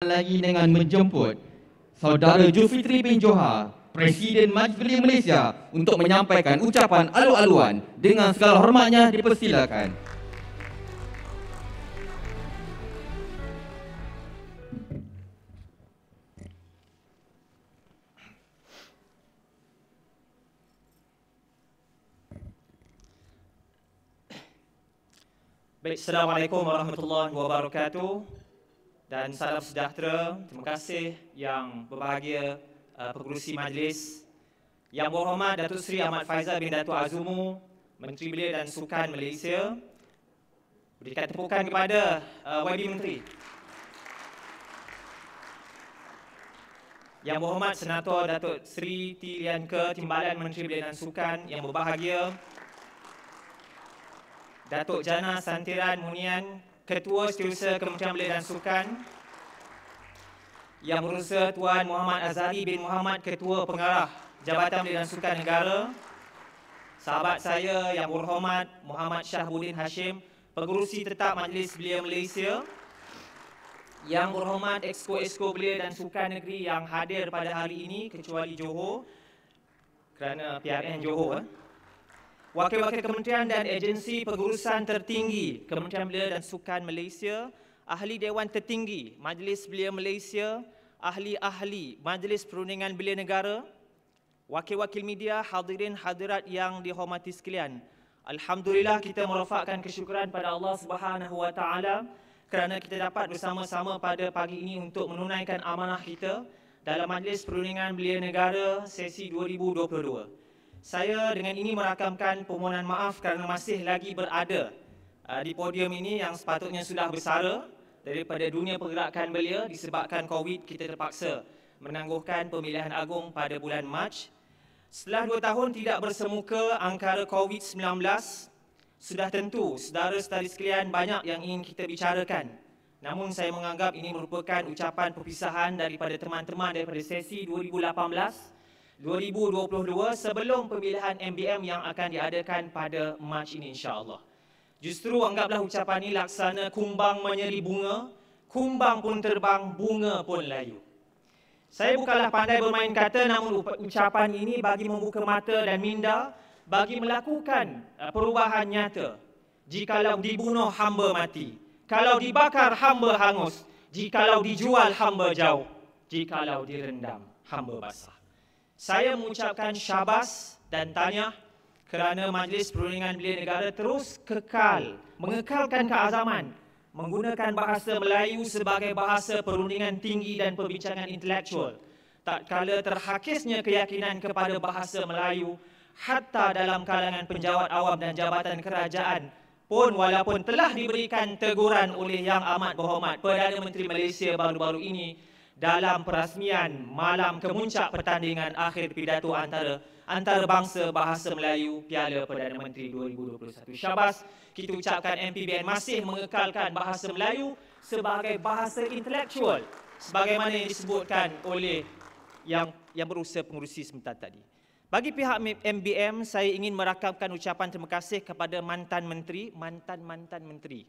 lagi dengan menjemput Saudara Julfitri bin Johar, Presiden Majlis Belia Malaysia, untuk menyampaikan ucapan alu-aluan. Dengan segala hormatnya dipersilakan. Baik, Assalamualaikum warahmatullahi wabarakatuh dan salam sejahtera. Terima kasih yang berbahagia pengerusi majlis. Yang berhormat Datuk Seri Ahmad Faizal bin Datuk Azumu, Menteri Belia dan Sukan Malaysia. Berikan tepukan kepada YB Menteri. Yang berhormat Senator Datuk Seri T. Lian Ke, Timbalan Menteri Belia dan Sukan. Yang berbahagia Datuk Jana Santiran Munian, Ketua Setiausaha Kementerian Belia dan Sukan. Yang berusaha Tuan Muhammad Azhari bin Muhammad, Ketua Pengarah Jabatan Belia dan Sukan Negara. Sahabat saya yang berhormat Muhammad Syahbudin Hashim, Pengerusi Tetap Majlis Belia Malaysia. Yang berhormat Exco Belia dan Sukan Negeri yang hadir pada hari ini kecuali Johor kerana PRN Johor. Wakil-wakil kementerian dan agensi pengurusan tertinggi Kementerian Belia dan Sukan Malaysia, ahli Dewan Tertinggi Majlis Belia Malaysia, ahli-ahli Majlis Perundingan Belia Negara, wakil-wakil media, hadirin hadirat yang dihormati sekalian. Alhamdulillah, kita merafakkan kesyukuran pada Allah Subhanahu Wa Taala kerana kita dapat bersama-sama pada pagi ini untuk menunaikan amanah kita dalam Majlis Perundingan Belia Negara sesi 2022. Saya dengan ini merakamkan permohonan maaf kerana masih lagi berada di podium ini yang sepatutnya sudah bersara daripada dunia pergerakan belia. Disebabkan COVID, kita terpaksa menangguhkan pemilihan agung pada bulan Mac. Setelah 2 tahun tidak bersemuka angkara COVID-19, sudah tentu saudara-saudari sekalian banyak yang ingin kita bicarakan. Namun saya menganggap ini merupakan ucapan perpisahan daripada teman-teman daripada sesi 2018-2022 sebelum pemilihan MBM yang akan diadakan pada Mac ini, insya-Allah. Justru anggaplah ucapan ini laksana kumbang menyeri bunga, kumbang pun terbang, bunga pun layu. Saya bukanlah pandai bermain kata, namun ucapan ini bagi membuka mata dan minda bagi melakukan perubahan nyata. Jikalau dibunuh, hamba mati. Kalau dibakar, hamba hangus. Jikalau dijual, hamba jauh. Jikalau direndam, hamba basah. Saya mengucapkan syabas dan tahniah kerana Majlis Perundingan Belia Negara terus mengekalkan keazaman menggunakan bahasa Melayu sebagai bahasa perundingan tinggi dan perbincangan intelektual. Tak kala terhakisnya keyakinan kepada bahasa Melayu hatta dalam kalangan penjawat awam dan jabatan kerajaan pun, walaupun telah diberikan teguran oleh Yang Amat Berhormat Perdana Menteri Malaysia baru-baru ini dalam perasmian malam kemuncak pertandingan akhir pidato antarabangsa bahasa Melayu Piala Perdana Menteri 2021. Syabas, kita ucapkan MPBN masih mengekalkan bahasa Melayu sebagai bahasa intelektual sebagaimana yang disebutkan oleh yang berusaha pengurusi sebentar tadi. Bagi pihak MBM, saya ingin merakamkan ucapan terima kasih kepada mantan-mantan menteri,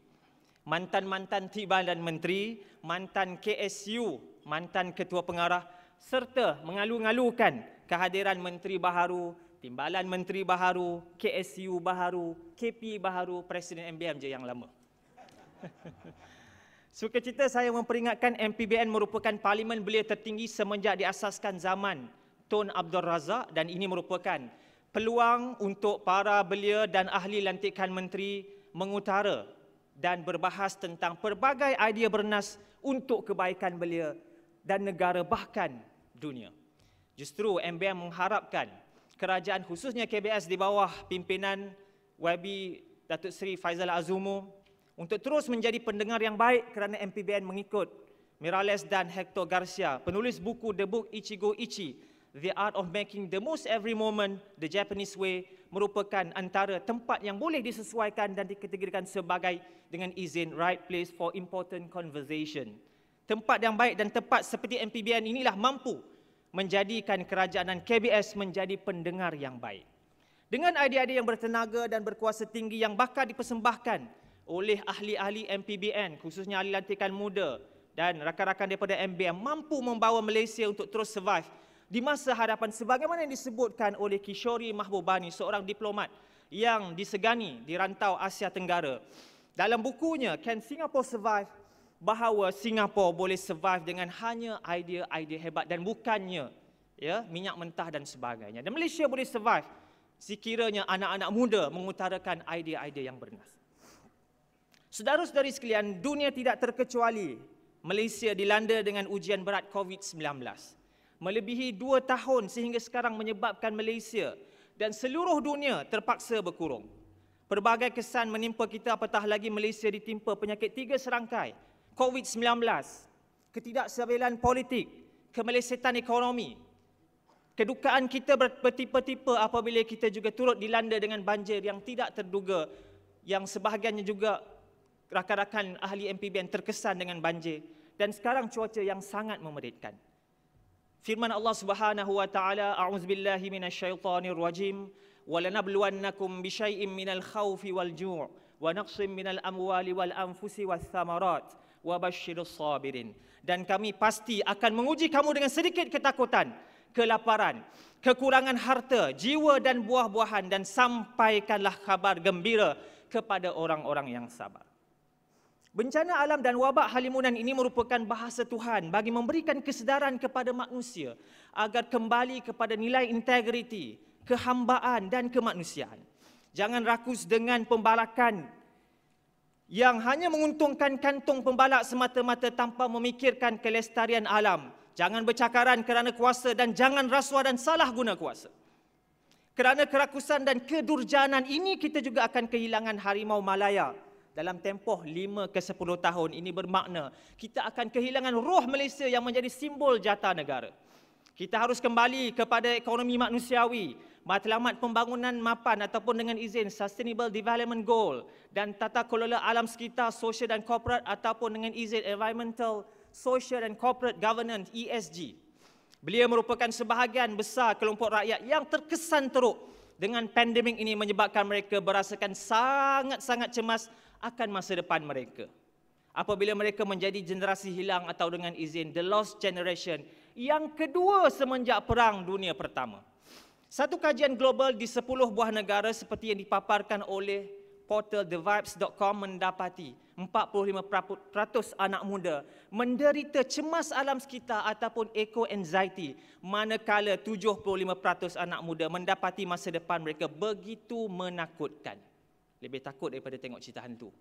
mantan timbalan menteri, mantan KSU, mantan ketua pengarah, serta mengalu-ngalukan kehadiran menteri baharu, timbalan menteri baharu, KSU baharu, KP baharu, Presiden MBM je yang lama. Sukacita saya memperingatkan MPBN merupakan parlimen belia tertinggi semenjak diasaskan zaman Tun Abdul Razak, dan ini merupakan peluang untuk para belia dan ahli lantikan menteri mengutara dan berbahas tentang pelbagai idea bernas untuk kebaikan belia dan negara bahkan dunia. Justru MBM mengharapkan kerajaan khususnya KBS di bawah pimpinan YB Datuk Seri Faizal Azumu untuk terus menjadi pendengar yang baik kerana MPBN mengikut Miralles dan Hector Garcia, penulis buku The Book Ichigo Ichi, The Art of Making the Most Every Moment the Japanese Way, merupakan antara tempat yang boleh disesuaikan dan dikategorikan sebagai dengan izin right place for important conversation. Tempat yang baik dan tepat seperti MPBN inilah mampu menjadikan kerajaan dan KBS menjadi pendengar yang baik. Dengan idea-idea yang bertenaga dan berkuasa tinggi yang bakal dipersembahkan oleh ahli-ahli MPBN, khususnya ahli lantikan muda dan rakan-rakan daripada MBM mampu membawa Malaysia untuk terus survive di masa hadapan sebagaimana yang disebutkan oleh Kishori Mahbubani, seorang diplomat yang disegani di rantau Asia Tenggara. Dalam bukunya Can Singapore Survive, bahawa Singapura boleh survive dengan hanya idea-idea hebat dan bukannya minyak mentah dan sebagainya. Dan Malaysia boleh survive sekiranya anak-anak muda mengutarakan idea-idea yang bernas. Saudara-saudari sekalian, dunia tidak terkecuali Malaysia dilanda dengan ujian berat COVID-19. Melebihi 2 tahun sehingga sekarang menyebabkan Malaysia dan seluruh dunia terpaksa berkurung. Pelbagai kesan menimpa kita, apatah lagi Malaysia ditimpa penyakit 3 serangkai. COVID-19, ketidakstabilan politik, kemelesetan ekonomi. Kedukaan kita bertipe-tipe apabila kita juga turut dilanda dengan banjir yang tidak terduga, yang sebahagiannya juga rakan-rakan ahli MPBN terkesan dengan banjir. Dan sekarang cuaca yang sangat memeritkan. Firman Allah Subhanahu wa taala, a'udzubillahi minasyaitonirrajim, walanabluwannakum bisyai'im minal khaufi wal ju' wa naqsim minal amwali wal anfusi was thamarat wa basyirus sabirin. Dan kami pasti akan menguji kamu dengan sedikit ketakutan, kelaparan, kekurangan harta, jiwa dan buah-buahan, dan sampaikanlah kabar gembira kepada orang-orang yang sabar. Bencana alam dan wabak halimunan ini merupakan bahasa Tuhan bagi memberikan kesedaran kepada manusia agar kembali kepada nilai integriti, kehambaan dan kemanusiaan. Jangan rakus dengan pembalakan yang hanya menguntungkan kantung pembalak semata-mata tanpa memikirkan kelestarian alam. Jangan bercakaran kerana kuasa dan jangan rasuah dan salah guna kuasa. Kerana kerakusan dan kedurjanan ini kita juga akan kehilangan harimau Malaya. Dalam tempoh 5 ke 10 tahun ini bermakna kita akan kehilangan roh Malaysia yang menjadi simbol jata negara. Kita harus kembali kepada ekonomi manusiawi, matlamat pembangunan mapan ataupun dengan izin Sustainable Development Goal dan tata kelola alam sekitar, sosial dan korporat ataupun dengan izin Environmental, Social and Corporate Governance ESG. Beliau merupakan sebahagian besar kelompok rakyat yang terkesan teruk dengan pandemik ini menyebabkan mereka berasakan sangat-sangat cemas akan masa depan mereka. Apabila mereka menjadi generasi hilang atau dengan izin The Lost Generation yang kedua semenjak Perang Dunia Pertama. Satu kajian global di 10 buah negara seperti yang dipaparkan oleh portal thevibes.com mendapati 45% anak muda menderita cemas alam sekitar ataupun eco-anxiety, manakala 75% anak muda mendapati masa depan mereka begitu menakutkan. Lebih takut daripada tengok cerita hantu.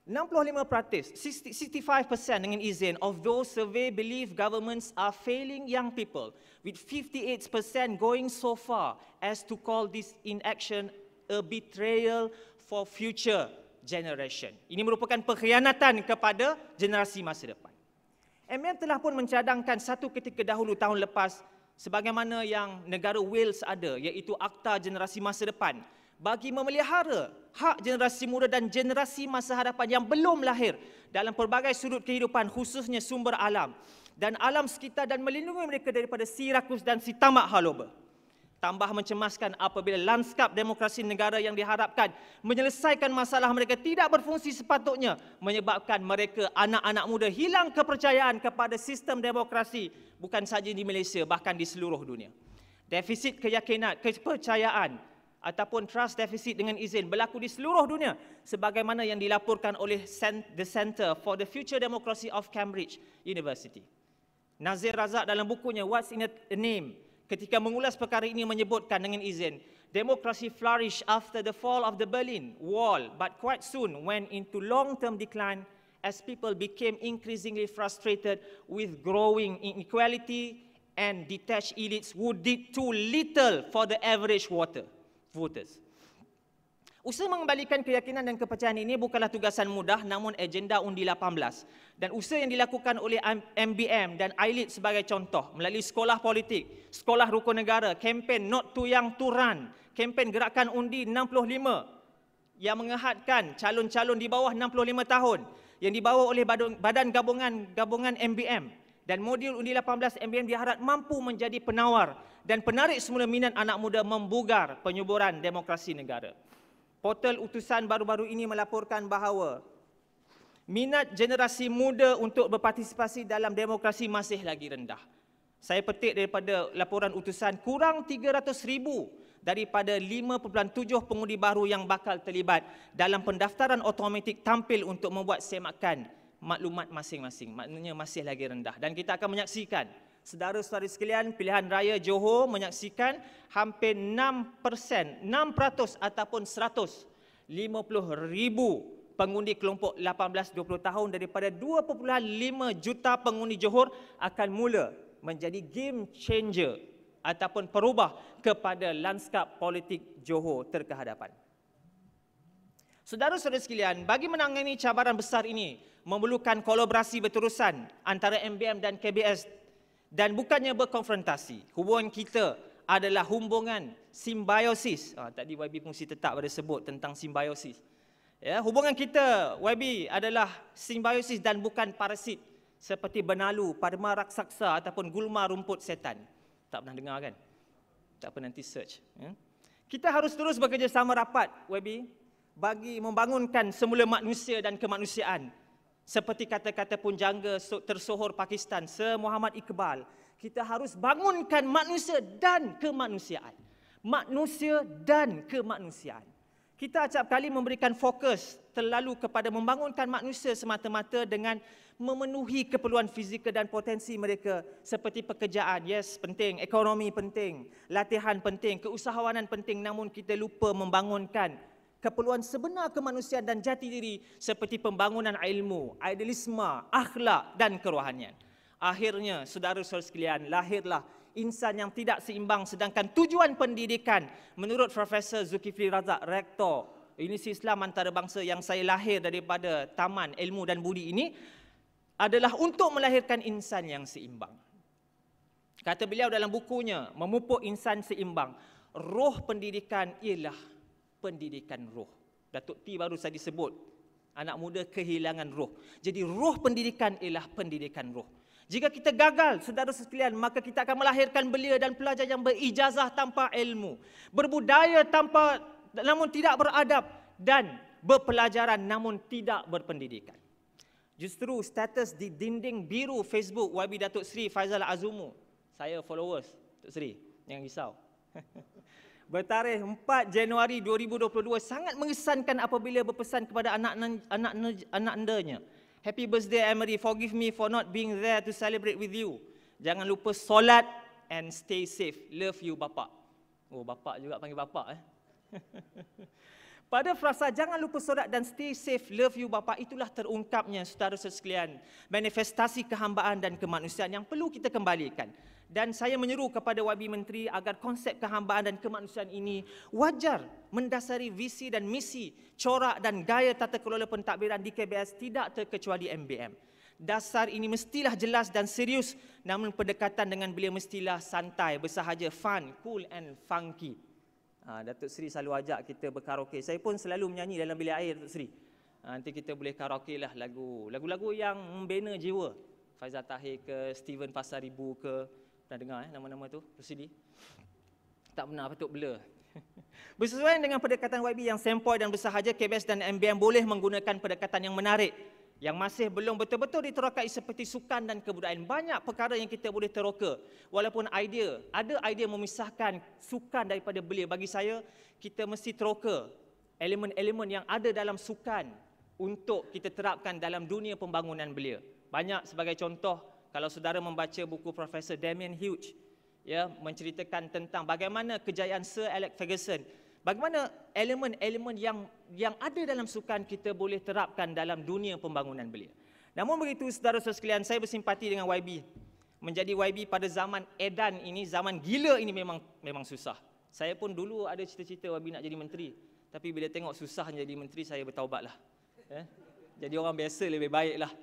65%, 65% dengan izin of those survey believe governments are failing young people, with 58% going so far as to call this inaction a betrayal for future generation. Ini merupakan pengkhianatan kepada generasi masa depan. MBM telah pun mencadangkan satu ketika dahulu tahun lepas sebagaimana yang negara Wales ada, iaitu Akta Generasi Masa Depan, bagi memelihara hak generasi muda dan generasi masa hadapan yang belum lahir dalam pelbagai sudut kehidupan, khususnya sumber alam dan alam sekitar, dan melindungi mereka daripada si rakus dan si tamak haloba. Tambah mencemaskan apabila lanskap demokrasi negara yang diharapkan menyelesaikan masalah mereka tidak berfungsi sepatutnya, menyebabkan mereka, anak-anak muda, hilang kepercayaan kepada sistem demokrasi bukan sahaja di Malaysia, bahkan di seluruh dunia. Defisit keyakinan, kepercayaan ataupun trust deficit dengan izin berlaku di seluruh dunia sebagaimana yang dilaporkan oleh The Center for the Future Democracy of Cambridge University. Nazir Razak dalam bukunya What's in a Name ketika mengulas perkara ini menyebutkan dengan izin, democracy flourished after the fall of the Berlin Wall but quite soon went into long-term decline as people became increasingly frustrated with growing inequality and detached elites who did too little for the average voters. Usaha mengembalikan keyakinan dan kepercayaan ini bukanlah tugasan mudah, namun agenda undi 18 dan usaha yang dilakukan oleh MBM dan ILIT sebagai contoh melalui sekolah politik, sekolah rukun negara, kempen Not Too Young to Run, kempen gerakan undi 65 yang mengehadkan calon-calon di bawah 65 tahun yang dibawa oleh Badan Gabungan MBM, dan modul undi 18 MBM diharap mampu menjadi penawar dan penarik semula minat anak muda membugar penyuburan demokrasi negara. Portal utusan baru-baru ini melaporkan bahawa Minat generasi muda untuk berpartisipasi dalam demokrasi masih lagi rendah. Saya petik daripada laporan utusan, kurang 300,000 daripada 5.7 pengundi baru yang bakal terlibat dalam pendaftaran automatik tampil untuk membuat semakan maklumat masing-masing. Maknanya masih lagi rendah. Dan kita akan menyaksikan, saudara-saudari sekalian, pilihan raya Johor menyaksikan hampir 6% ataupun 150,000 pengundi kelompok 18-20 tahun daripada 2.5 juta pengundi Johor akan mula menjadi game changer ataupun perubah kepada lanskap politik Johor terkehadapan. Saudara-saudara sekalian, bagi menangani cabaran besar ini memerlukan kolaborasi berterusan antara MBM dan KBS dan bukannya berkonfrontasi. Hubungan kita adalah hubungan simbiosis. Tadi YB Fungsi Tetap ada sebut tentang simbiosis. Ya, hubungan kita YB adalah simbiosis dan bukan parasit seperti benalu, padma raksasa ataupun gulma rumput setan. Tak pernah dengar kan? Tak apa, nanti search. Ya. Kita harus terus bekerjasama rapat YB bagi membangunkan semula manusia dan kemanusiaan. Seperti kata-kata punjangga tersohor Pakistan, Sir Muhammad Iqbal, kita harus bangunkan manusia dan kemanusiaan. Manusia dan kemanusiaan. Kita acap kali memberikan fokus terlalu kepada membangunkan manusia semata-mata dengan memenuhi keperluan fizikal dan potensi mereka seperti pekerjaan, yes, penting, ekonomi penting, latihan penting, keusahawanan penting, namun kita lupa membangunkan keperluan sebenar kemanusiaan dan jati diri seperti pembangunan ilmu, idealisme, akhlak dan kerohanian. Akhirnya, saudara-saudara sekalian, lahirlah insan yang tidak seimbang, sedangkan tujuan pendidikan menurut Profesor Zulkifli Razak, Rektor Universiti Islam Antarabangsa yang saya lahir daripada Taman Ilmu dan Budi ini, adalah untuk melahirkan insan yang seimbang. Kata beliau dalam bukunya, Memupuk Insan Seimbang, roh pendidikan ialah pendidikan roh. Datuk T baru saya disebut, anak muda kehilangan roh. Jadi roh pendidikan ialah pendidikan roh. Jika kita gagal, saudara sekalian, maka kita akan melahirkan belia dan pelajar yang berijazah tanpa ilmu, berbudaya namun tidak beradab, dan berpelajaran namun tidak berpendidikan. Justru status di dinding biru Facebook YB Datuk Seri Faizal Azumu, saya followers Datuk Seri, jangan risau, bertarikh 4 Januari 2022 sangat mengesankan apabila berpesan kepada anak-anaknya, Happy birthday Emery, forgive me for not being there to celebrate with you. Jangan lupa solat and stay safe. Love you Bapak. Oh, Bapak juga panggil Bapak. Pada frasa jangan lupa solat dan stay safe, love you Bapak, itulah terungkapnya, saudara-saudara sekalian, manifestasi kehambaan dan kemanusiaan yang perlu kita kembalikan. Dan saya menyeru kepada YB Menteri agar konsep kehambaan dan kemanusiaan ini wajar mendasari visi dan misi, corak dan gaya tata kelola pentadbiran di KBS tidak terkecuali MBM. Dasar ini mestilah jelas dan serius, namun pendekatan dengan beliau mestilah santai, bersahaja, fun, cool and funky. Datuk Seri selalu ajak kita berkaraoke. Saya pun selalu menyanyi dalam bilik air, Datuk Seri. Nanti kita boleh karaoke lah lagu-lagu yang membina jiwa. Faizal Tahir ke, Steven Pasaribu ke, pernah dengar nama-nama tu, Rosidi? Tak pernah, patut blur. Bersesuaian dengan pendekatan YB yang sempoi dan bersahaja, KBS dan MBM boleh menggunakan pendekatan yang menarik, yang masih belum betul-betul diterokai seperti sukan dan kebudayaan. Banyak perkara yang kita boleh teroka. Walaupun ada idea memisahkan sukan daripada belia. Bagi saya, kita mesti teroka elemen-elemen yang ada dalam sukan untuk kita terapkan dalam dunia pembangunan belia. Banyak sebagai contoh, kalau saudara membaca buku Profesor Damien Hughes, ya, menceritakan tentang bagaimana kejayaan Sir Alex Ferguson, bagaimana elemen-elemen yang ada dalam sukan kita boleh terapkan dalam dunia pembangunan belia. Namun begitu, saudara-saudara sekalian, saya bersimpati dengan YB. Menjadi YB pada zaman edan ini, zaman gila ini memang susah. Saya pun dulu ada cita-cita YB nak jadi menteri, tapi bila tengok susah jadi menteri, saya bertaubatlah. Jadi orang biasa lebih baiklah.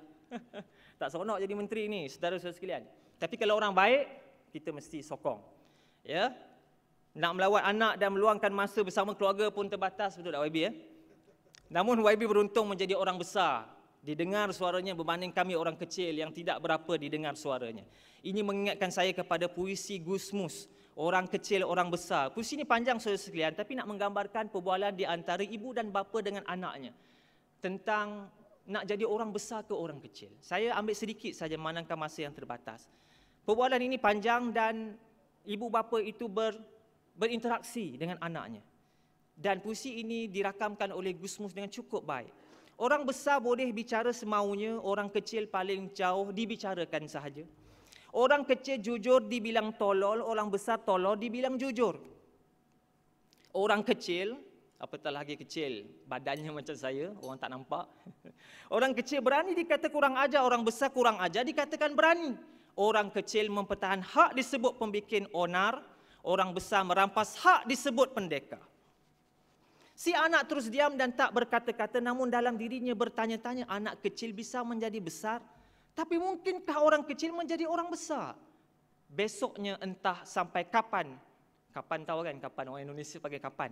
Tak seronok jadi menteri ni, saudara-saudara sekalian. Tapi kalau orang baik, kita mesti sokong. Ya, nak melawat anak dan meluangkan masa bersama keluarga pun terbatas, betul tak YB? Namun YB beruntung menjadi orang besar, didengar suaranya berbanding kami orang kecil yang tidak berapa didengar suaranya. Ini mengingatkan saya kepada puisi Gusmus, orang kecil, orang besar. Puisi ini panjang, saudara sekalian, tapi nak menggambarkan perbualan di antara ibu dan bapa dengan anaknya tentang nak jadi orang besar ke orang kecil? Saya ambil sedikit saja manakah masa yang terbatas. Perbualan ini panjang dan ibu bapa itu berinteraksi dengan anaknya. Dan puisi ini dirakamkan oleh Gusmus dengan cukup baik. Orang besar boleh bicara semaunya, orang kecil paling jauh dibicarakan sahaja. Orang kecil jujur dibilang tolol, orang besar tolol dibilang jujur. Orang kecil, apatah lagi kecil, badannya macam saya, orang tak nampak. Orang kecil berani dikata kurang ajar, orang besar kurang ajar dikatakan berani. Orang kecil mempertahan hak disebut pembikin onar, orang besar merampas hak disebut pendekar. Si anak terus diam dan tak berkata-kata, namun dalam dirinya bertanya-tanya, anak kecil bisa menjadi besar, tapi mungkinkah orang kecil menjadi orang besar? Besoknya entah sampai kapan. Kapan tahu kan, kapan orang Indonesia pakai kapan.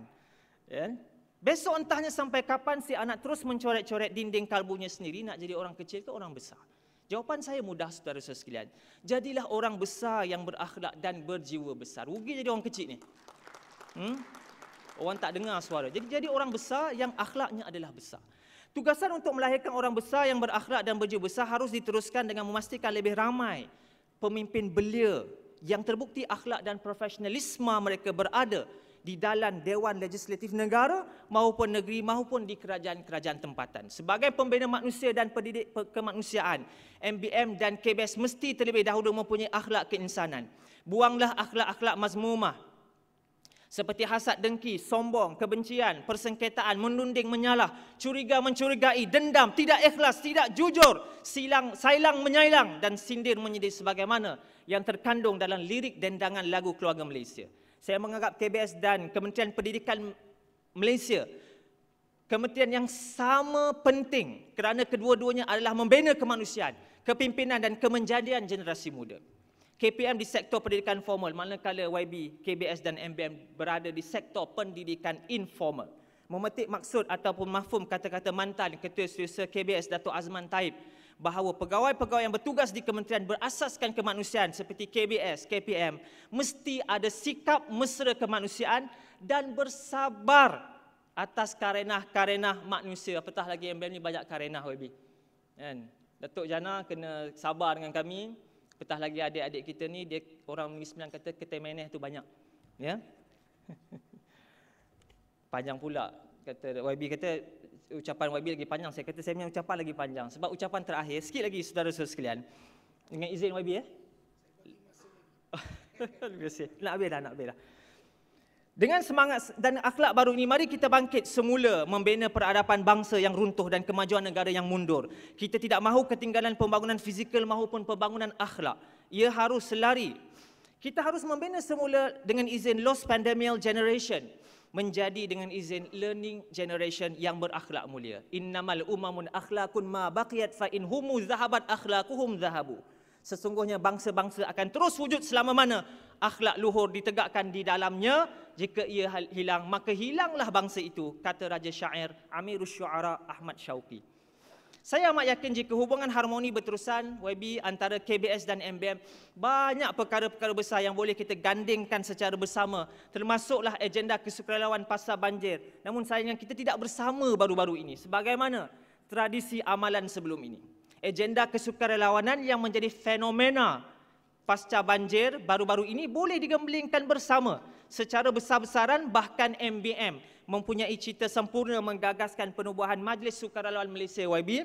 Ya? Besok entahnya sampai kapan si anak terus mencoret-coret dinding kalbunya sendiri nak jadi orang kecil ke orang besar. Jawapan saya mudah saudara-saudara sekalian. Jadilah orang besar yang berakhlak dan berjiwa besar. Rugi jadi orang kecil ni. Orang tak dengar suara. Jadi orang besar yang akhlaknya adalah besar. Tugasan untuk melahirkan orang besar yang berakhlak dan berjiwa besar harus diteruskan dengan memastikan lebih ramai pemimpin belia yang terbukti akhlak dan profesionalisme mereka berada di dalam Dewan Legislatif Negara maupun negeri maupun di kerajaan-kerajaan tempatan. Sebagai pembina manusia dan pendidik kemanusiaan, MBM dan KBS mesti terlebih dahulu mempunyai akhlak keinsanan. Buanglah akhlak-akhlak mazmumah seperti hasad dengki, sombong, kebencian, persengketaan, menunding, menyalah, curiga mencurigai, dendam, tidak ikhlas, tidak jujur, sailang menyailang dan sindir menyindir sebagaimana yang terkandung dalam lirik dendangan lagu keluarga Malaysia. Saya menganggap KBS dan Kementerian Pendidikan Malaysia kementerian yang sama penting kerana kedua-duanya adalah membina kemanusiaan, kepimpinan dan kemenjadian generasi muda. KPM di sektor pendidikan formal, manakala YB, KBS dan MBM berada di sektor pendidikan informal. Memetik maksud ataupun mafhum kata-kata mantan Ketua Setiausaha KBS Datuk Azman Taib bahawa pegawai-pegawai yang bertugas di kementerian berasaskan kemanusiaan seperti KBS, KPM mesti ada sikap mesra kemanusiaan dan bersabar atas karenah-karenah manusia. Apatah lagi MBM ni banyak karenah YB. Kan? Datuk Jana kena sabar dengan kami. Apatah lagi adik-adik kita ni, dia orang Negeri Sembilan kata ketemeneh tu banyak. Ya. Panjang pula kata YB, kata ucapan YB lagi panjang. Saya kata saya punya ucapan lagi panjang. Sebab ucapan terakhir, sikit lagi saudara-saudara sekalian. Dengan izin YB ya. Terima kasih. Nak habis dah. Dengan semangat dan akhlak baru ini, mari kita bangkit semula membina peradaban bangsa yang runtuh dan kemajuan negara yang mundur. Kita tidak mahu ketinggalan pembangunan fizikal maupun pembangunan akhlak. Ia harus selari. Kita harus membina semula dengan izin lost pandemial generation menjadi dengan izin learning generation yang berakhlak mulia. Innamal umamun akhlakun ma baqiyat fa in humu zahabat akhlaquhum zahabu. Sesungguhnya bangsa-bangsa akan terus wujud selama mana akhlak luhur ditegakkan di dalamnya. Jika ia hilang, maka hilanglah bangsa itu, kata Raja Syair Amirus Syuara Ahmad Syauqi. Saya amat yakin jika hubungan harmoni berterusan YB antara KBS dan MBM, banyak perkara-perkara besar yang boleh kita gandingkan secara bersama, termasuklah agenda kesukarelawan pasca banjir. Namun sayangnya kita tidak bersama baru-baru ini sebagaimana tradisi amalan sebelum ini. Agenda kesukarelawanan yang menjadi fenomena pasca banjir baru-baru ini boleh digembelingkan bersama secara besar-besaran. Bahkan MBM mempunyai cita sempurna menggagaskan penubuhan Majlis Sukarelawan Malaysia YB.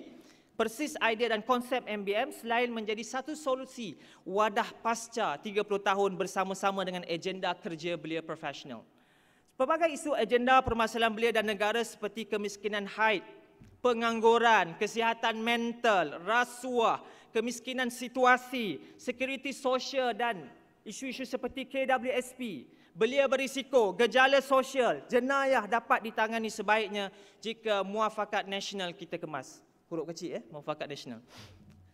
Persis idea dan konsep MBM selain menjadi satu solusi wadah pasca 30 tahun bersama-sama dengan agenda kerja belia profesional. Pelbagai isu agenda permasalahan belia dan negara seperti kemiskinan haid, pengangguran, kesihatan mental, rasuah, kemiskinan situasi, security sosial dan isu-isu seperti KWSP, belia berisiko, gejala sosial, jenayah dapat ditangani sebaiknya jika muafakat nasional kita kemas. Huruf kecil muafakat nasional.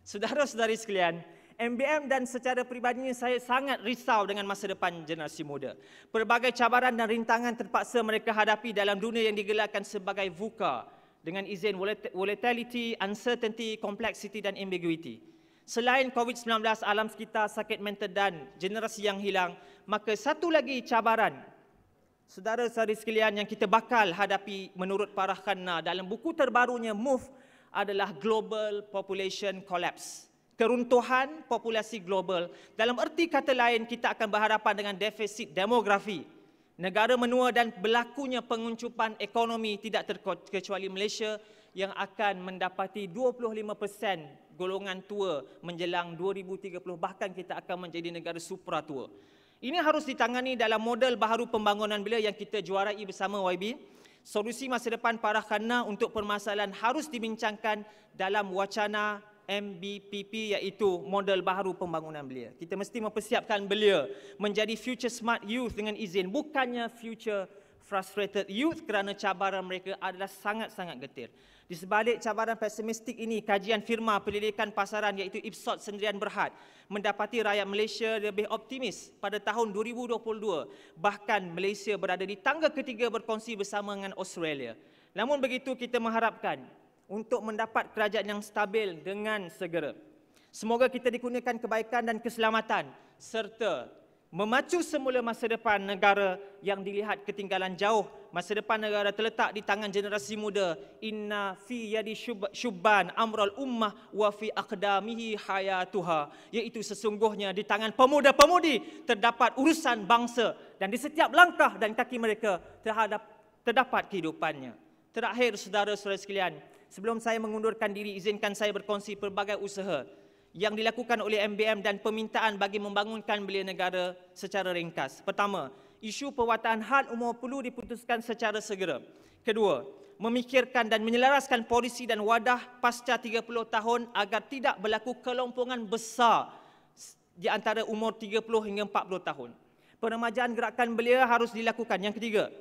Saudara-saudari sekalian, MBM dan secara peribadinya saya sangat risau dengan masa depan generasi muda. Pelbagai cabaran dan rintangan terpaksa mereka hadapi dalam dunia yang digelarkan sebagai VUCA dengan izin volatility, uncertainty, complexity dan ambiguity. Selain COVID-19, alam sekitar, sakit mental dan generasi yang hilang, maka satu lagi cabaran, saudara-saudari sekalian, yang kita bakal hadapi menurut Farah Khanna dalam buku terbarunya MOVE adalah global population collapse. Keruntuhan populasi global. Dalam erti kata lain, kita akan berhadapan dengan defisit demografi. Negara menua dan berlakunya penguncupan ekonomi tidak terkecuali Malaysia yang akan mendapati 25% golongan tua menjelang 2030. Bahkan kita akan menjadi negara supra tua. Ini harus ditangani dalam model baharu pembangunan belia yang kita juarai bersama YB. Solusi masa depan para khana untuk permasalahan harus dibincangkan dalam wacana MBPP, iaitu model baharu pembangunan belia. Kita mesti mempersiapkan belia menjadi future smart youth dengan izin, bukannya future frustrated youth kerana cabaran mereka adalah sangat-sangat getir. Di sebalik cabaran pesimistik ini, kajian firma penyelidikan pasaran iaitu Ipsos Sendirian Berhad mendapati rakyat Malaysia lebih optimis pada tahun 2022. Bahkan Malaysia berada di tangga ketiga berkongsi bersama dengan Australia. Namun begitu, kita mengharapkan untuk mendapat kerajaan yang stabil dengan segera. Semoga kita dikurniakan kebaikan dan keselamatan serta memacu semula masa depan negara yang dilihat ketinggalan jauh. Masa depan negara terletak di tangan generasi muda. Inna fi yadi syubban amral ummah wa fi aqdamihi hayatuha. Iaitu sesungguhnya di tangan pemuda-pemudi terdapat urusan bangsa dan di setiap langkah dan kaki mereka terdapat kehidupannya. Terakhir, saudara-saudara sekalian, sebelum saya mengundurkan diri, izinkan saya berkongsi pelbagai usaha yang dilakukan oleh MBM dan permintaan bagi membangunkan belia negara secara ringkas. Pertama, isu perwataan had umur perlu diputuskan secara segera. Kedua, memikirkan dan menyelaraskan polisi dan wadah pasca 30 tahun agar tidak berlaku kelompongan besar di antara umur 30 hingga 40 tahun. Peremajaan gerakan belia harus dilakukan. Yang ketiga,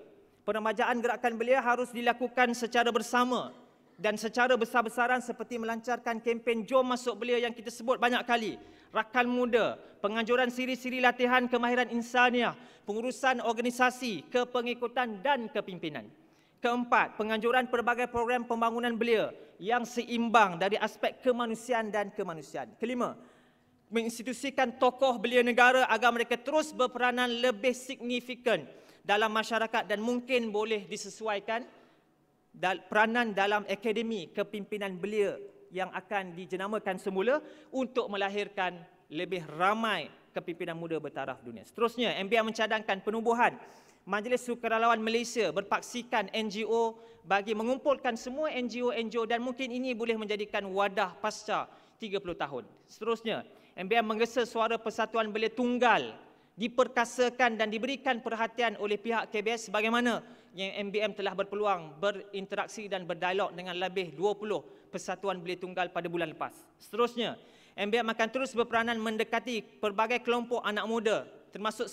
peremajaan gerakan belia harus dilakukan secara bersama dan secara besar-besaran seperti melancarkan kempen Jom Masuk Belia yang kita sebut banyak kali, rakan muda, penganjuran siri-siri latihan kemahiran insaniah, pengurusan organisasi, kepengikutan dan kepimpinan. Keempat, penganjuran pelbagai program pembangunan belia yang seimbang dari aspek kemanusiaan dan kemanusiaan. Kelima, menginstitusikan tokoh belia negara agar mereka terus berperanan lebih signifikan dalam masyarakat dan mungkin boleh disesuaikan peranan dalam akademi kepimpinan belia yang akan dijenamakan semula untuk melahirkan lebih ramai kepimpinan muda bertaraf dunia. Seterusnya, MBM mencadangkan penubuhan Majlis Sukarelawan Malaysia berpaksikan NGO bagi mengumpulkan semua NGO dan mungkin ini boleh menjadikan wadah pasca 30 tahun. Seterusnya, MBM menggesa suara Persatuan Belia Tunggal diperkasakan dan diberikan perhatian oleh pihak KBS sebagaimana yang MBM telah berpeluang berinteraksi dan berdialog dengan lebih 20 persatuan belia tunggal pada bulan lepas. Seterusnya, MBM akan terus berperanan mendekati pelbagai kelompok anak muda termasuk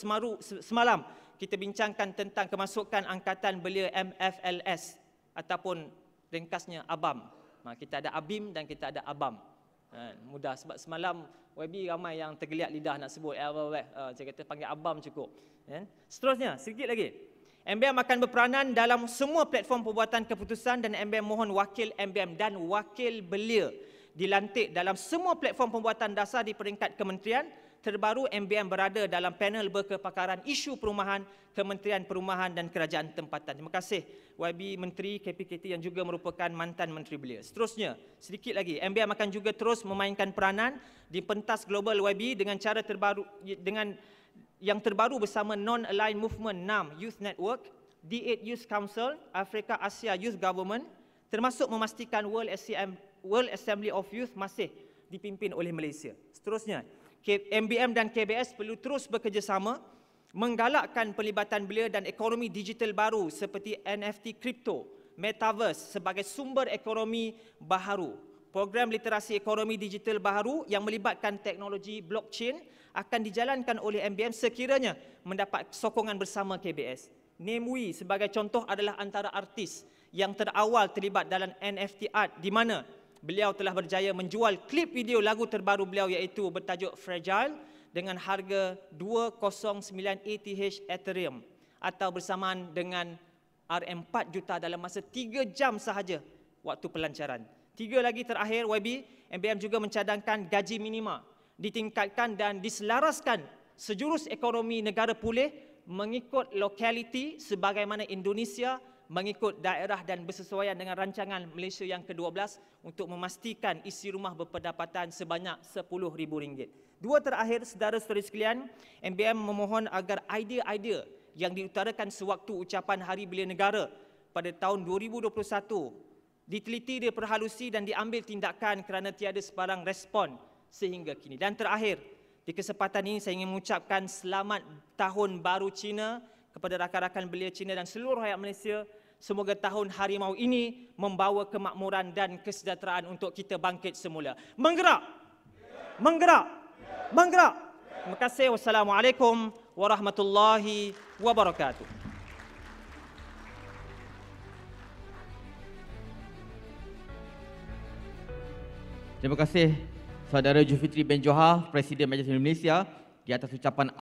semalam kita bincangkan tentang kemasukan Angkatan Belia MFLS ataupun ringkasnya ABAM. Kita ada ABIM dan kita ada ABAM. Mudah sebab semalam YB ramai yang tergeliat lidah nak sebut saya kata panggil ABAM cukup. Seterusnya, sedikit lagi, MBM akan berperanan dalam semua platform pembuatan keputusan dan MBM mohon wakil MBM dan wakil belia dilantik dalam semua platform pembuatan dasar di peringkat kementerian. Terbaru, MBM berada dalam panel berkepakaran isu perumahan, Kementerian Perumahan dan Kerajaan Tempatan. Terima kasih YB Menteri KPKT yang juga merupakan mantan Menteri Belia. Seterusnya, sedikit lagi, MBM akan juga terus memainkan peranan di pentas global YB dengan cara terbaru yang terbaru bersama Non-Aligned Movement 6 Youth Network, D8 Youth Council, Afrika Asia Youth Government, termasuk memastikan World Assembly of Youth masih dipimpin oleh Malaysia. Seterusnya, MBM dan KBS perlu terus bekerjasama menggalakkan pelibatan belia dan ekonomi digital baru seperti NFT kripto, metaverse sebagai sumber ekonomi baharu. Program literasi ekonomi digital baharu yang melibatkan teknologi blockchain akan dijalankan oleh MBM sekiranya mendapat sokongan bersama KBS. Nemui sebagai contoh adalah antara artis yang terawal terlibat dalam NFT art di mana beliau telah berjaya menjual klip video lagu terbaru beliau iaitu bertajuk Fragile dengan harga 209 ETH Ethereum atau bersamaan dengan RM4 juta dalam masa 3 jam sahaja waktu pelancaran. 3 lagi terakhir YB, MBM juga mencadangkan gaji minima ditingkatkan dan diselaraskan sejurus ekonomi negara pulih mengikut lokaliti sebagaimana Indonesia, mengikut daerah dan bersesuaian dengan rancangan Malaysia yang ke-12 untuk memastikan isi rumah berpendapatan sebanyak RM10,000. Dua terakhir, saudara-saudari sekalian, MBM memohon agar idea-idea yang diutarakan sewaktu ucapan Hari Belia Negara pada tahun 2021 diteliti, diperhalusi dan diambil tindakan kerana tiada sebarang respon sehingga kini. Dan terakhir, di kesempatan ini saya ingin mengucapkan selamat Tahun Baru Cina kepada rakan-rakan belia Cina dan seluruh rakyat Malaysia. Semoga tahun harimau ini membawa kemakmuran dan kesejahteraan untuk kita bangkit semula. Menggerak! Menggerak! Menggerak! Terima kasih. Wassalamualaikum warahmatullahi wabarakatuh. Terima kasih Saudara Julfitri bin Johar, Presiden Majlis Ulama Malaysia, di atas ucapan